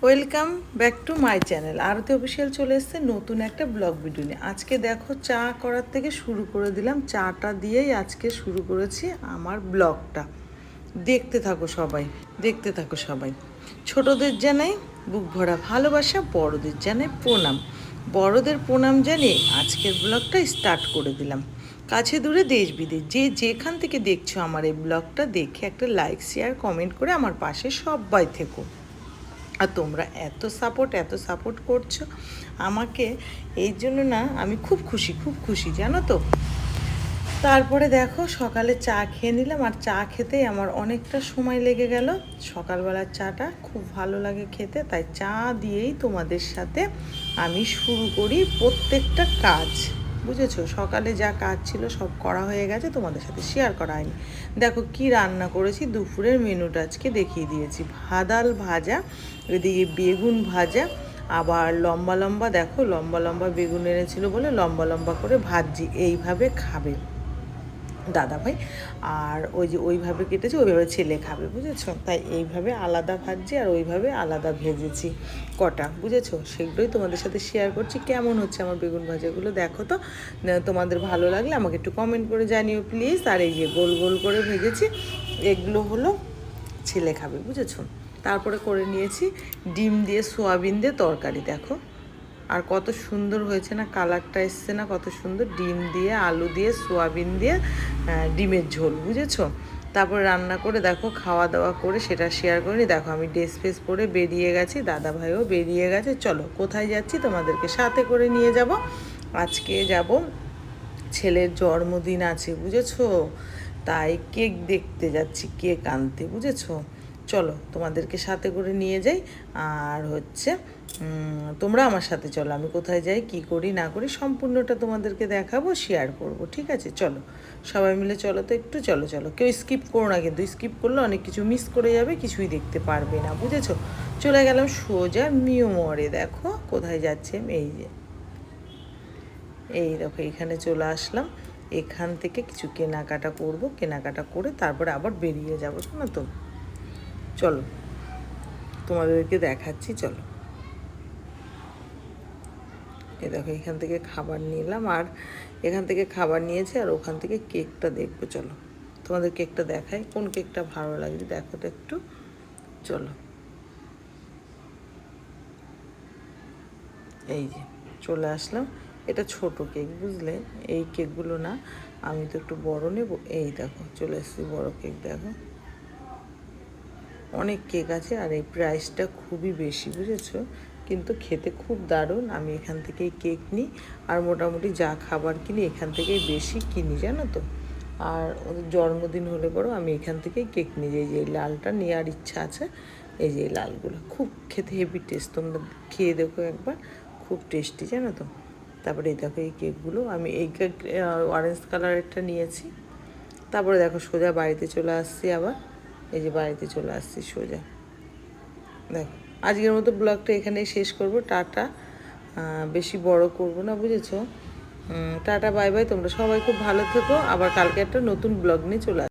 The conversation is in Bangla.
Welcome back to my channel. Arati official চলে এসেছে নতুন একটা ব্লগ ভিডিও নিয়ে। আজকে দেখো চা করার থেকে শুরু করে দিলাম, চাটা দিয়েই আজকে শুরু করেছি আমার ব্লগটা। দেখতে থাকো সবাই, দেখতে থাকো সবাই। ছোটদের জানাই বুক ভরা ভালোবাসা, বড়দের জানাই প্রণাম। বড়দের প্রণাম জানিয়ে আজকের ব্লগটা স্টার্ট করে দিলাম। কাছে দূরে দেশ বিদেশ যে যেখান থেকে দেখছো আমার এই ব্লগটা দেখে একটা লাইক শেয়ার কমেন্ট করে আমার পাশে সবাই থেকো। আর তোমরা এত সাপোর্ট করছো আমাকে, এই জন্য না আমি খুব খুশি জানো তো। তারপরে দেখো সকালে চা খেয়ে নিলাম, আর চা খেতেই আমার অনেকটা সময় লেগে গেল। সকালবেলার চাটা খুব ভালো লাগে খেতে, তাই চা দিয়েই তোমাদের সাথে আমি শুরু করি প্রত্যেকটা কাজ। বুঝেছো, সকালে যা কাজ ছিল সব করা হয়ে গেছে, তোমাদের সাথে শেয়ার করা হয়নি। দেখো কি রান্না করেছি, দুপুরের মেনুটা আজকে দেখিয়ে দিয়েছি। ভাদাল ভাজা, এদিকে বেগুন ভাজা, আবার লম্বা লম্বা দেখো লম্বা লম্বা বেগুন এনেছিল বলে লম্বা লম্বা করে ভাজি। এইভাবে খাবে দাদা ভাই, আর ওই যে ওইভাবে কেটেছি ওইভাবে ছেলে খাবে, বুঝেছো, তাই এইভাবে আলাদা ভাজছি আর ওইভাবে আলাদা ভেজেছি কটা, বুঝেছো। সেগুলোই তোমাদের সাথে শেয়ার করছি। কেমন হচ্ছে আমার বেগুন ভাজাগুলো দেখো তো, তোমাদের ভালো লাগলে আমাকে একটু কমেন্ট করে জানিও প্লিজ। আর এই যে গোল গোল করে ভেজেছি, এগুলো হলো ছেলে খাবে, বুঝেছো। তারপরে করে নিয়েছি ডিম দিয়ে সোয়াবিন দিয়ে তরকারি, দেখো আর কত সুন্দর হয়েছে না, কালারটা এসছে না কত সুন্দর, ডিম দিয়ে আলু দিয়ে সোয়াবিন দিয়ে ডিমের ঝোল, বুঝেছো। তারপরে রান্না করে দেখো খাওয়া দাওয়া করে সেটা শেয়ার করিনি। দেখো আমি ড্রেস ফ্রেস পরে বেরিয়ে গেছি, দাদা ভাইও বেরিয়ে গেছে। চলো কোথায় যাচ্ছি তোমাদেরকে সাথে করে নিয়ে যাব। আজকে যাব, ছেলের জন্মদিন আছে বুঝেছো, তাই কেক দেখতে যাচ্ছি, কেক আনতে, বুঝেছো। চলো তোমাদেরকে সাথে করে নিয়ে যাই। আর হচ্ছে তোমরা আমার সাথে চলো, আমি কোথায় যাই কী করি না করি সম্পূর্ণটা তোমাদেরকে দেখাবো, শেয়ার করব, ঠিক আছে। চলো সবাই মিলে চলো তো একটু, চলো চলো, কেউ স্কিপ করো না কিন্তু, স্কিপ করলে অনেক কিছু মিস করে যাবে, কিছুই দেখতে পারবে না, বুঝেছো। চলে গেলাম সোজা মিউমরে। দেখো কোথায় যাচ্ছে, এই যে এই দেখো এখানে চলে আসলাম। এখান থেকে কিছু কেনাকাটা করব, কেনাকাটা করে তারপরে আবার বেরিয়ে যাবো, শোনো তো। চলো তোমাদেরকে দেখাচ্ছি, চলো। এই দেখো এখান থেকে খাবার নিলাম, আর এখান থেকে খাবার নিয়েছি, আর ওখান থেকে কেকটা দেখবো। চলো তোমাদের কেকটা দেখাই, কোন কেকটা ভালো লাগছে দেখো তো একটু, চলো। এই যে চলে আসলাম, এটা ছোট কেক বুঝলে, এই কেকগুলো না, আমি তো একটু বড় নেব। এই দেখো চলে এসেছি বড় কেক, দেখো অনেক কেক আছে, আর এই প্রাইসটা খুবই বেশি, বুঝেছো, কিন্তু খেতে খুব দারুণ। আমি এখান থেকেই কেক নিই, আর মোটামুটি যা খাবার কিনি এখান থেকেই বেশি কিনি জানো তো। আর ওদের জন্মদিন হলে পরেও আমি এখান থেকেই কেক নিই। এই যে এই লালটা নেওয়ার ইচ্ছা আছে, এই যে এই লালগুলো খুব খেতে হেভি টেস্ট, তোমরা খেয়ে দেখো একবার, খুব টেস্টি জানো তো। তারপরে এই দেখো এই কেকগুলো, আমি এই কেক অরেঞ্জ কালারেরটা নিয়েছি। তারপরে দেখো সোজা বাড়িতে চলে আসছি আবার, এই যে বাড়িতে চলে আসছি সোজা। দেখো আজকের মতো ব্লগটা এখানেই শেষ করব, টাটা। বেশি বড় করব না, বুঝেছো। টাটা বাই বাই, তোমরা সবাই খুব ভালো থেকো, আবার কালকে একটা নতুন ব্লগ নিয়ে চলে